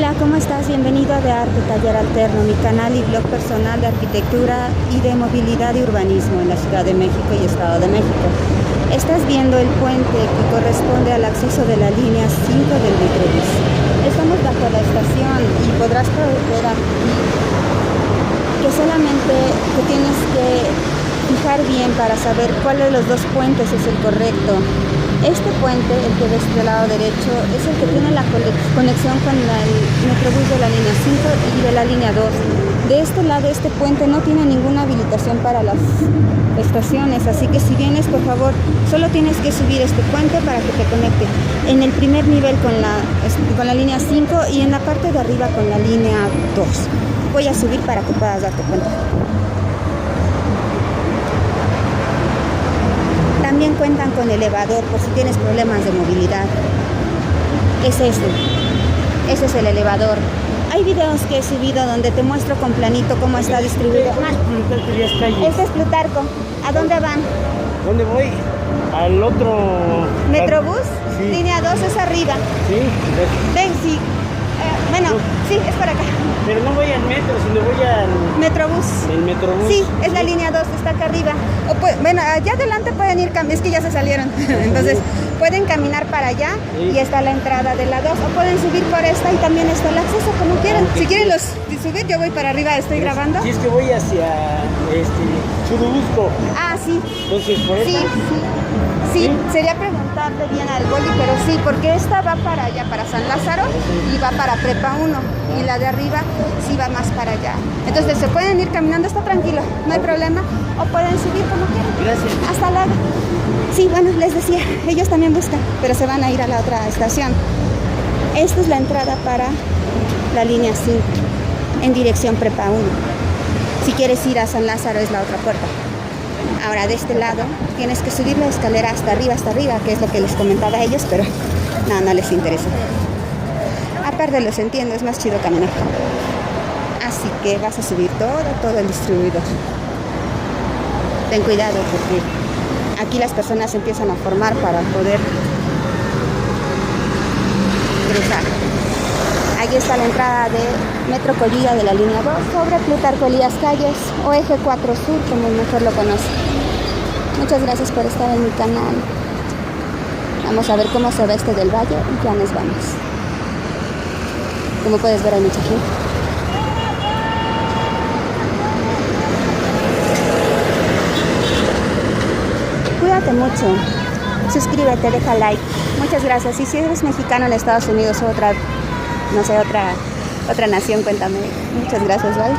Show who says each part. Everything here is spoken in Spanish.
Speaker 1: Hola, ¿cómo estás? Bienvenido a De Arte Taller Alterno, mi canal y blog personal de arquitectura y de movilidad y urbanismo en la Ciudad de México y Estado de México. Estás viendo el puente que corresponde al acceso de la línea 5 del Metrobús. Estamos bajo la estación y podrás ver aquí que solamente te tienes que fijar bien para saber cuál de los dos puentes es el correcto. Este puente, el que ves del lado derecho, es el que tiene la conexión con el Metrobús de la línea 5 y de la línea 2. De este lado, este puente no tiene ninguna habilitación para las estaciones, así que si vienes, por favor, solo tienes que subir este puente para que te conecte en el primer nivel con la línea 5 y en la parte de arriba con la línea 2. Voy a subir para que puedas darte cuenta. También cuentan con elevador por si tienes problemas de movilidad. Ese es el elevador. Hay videos que he subido donde te muestro con planito cómo está distribuido. Este es Plutarco. ¿A dónde van?
Speaker 2: ¿Dónde voy? Al otro...
Speaker 1: ¿Metrobús?
Speaker 2: Sí.
Speaker 1: Línea 2 es arriba.
Speaker 2: Sí.
Speaker 1: Ven, sí. Bueno, sí, es por acá.
Speaker 2: Pero no voy al metro, sino voy al...
Speaker 1: Metrobús.
Speaker 2: El Metrobús.
Speaker 1: Sí, es la línea 2, está acá arriba. Bueno, allá adelante pueden ir, es que ya se salieron. Entonces, pueden caminar para allá y está la entrada de la 2. O pueden subir por esta y también está el acceso, como quieran. Si quieren subir, yo voy para arriba, estoy grabando.
Speaker 2: Si es que voy hacia Churubusco.
Speaker 1: Ah, sí.
Speaker 2: Entonces, por eso.
Speaker 1: Sí, sería preguntarle bien al boli, pero sí, porque esta va para allá, para San Lázaro, y va para Prepa 1, y la de arriba sí va más para allá. Entonces se pueden ir caminando, está tranquilo, no hay problema, o pueden subir como quieran.
Speaker 2: Gracias.
Speaker 1: Hasta luego. Sí, bueno, les decía, ellos también buscan, pero se van a ir a la otra estación. Esta es la entrada para la línea 5, en dirección Prepa 1. Si quieres ir a San Lázaro es la otra puerta. Ahora de este lado tienes que subir la escalera hasta arriba, que es lo que les comentaba a ellos, pero no les interesa. Aparte los entiendo, es más chido caminar. Así que vas a subir todo el distribuidor. Ten cuidado porque aquí las personas empiezan a formar para poder cruzar. Aquí está la entrada de Metro Collilla de la línea 2 sobre Plutarco Elías Calles o Eje 4 Sur, como mejor lo conoce. Muchas gracias por estar en mi canal. Vamos a ver cómo se ve este del valle y ya nos vamos. Como puedes ver, hay mucha gente. Cuídate mucho. Suscríbete, deja like. Muchas gracias. Y si eres mexicano en Estados Unidos o otra nación, cuéntame. Muchas gracias, bye.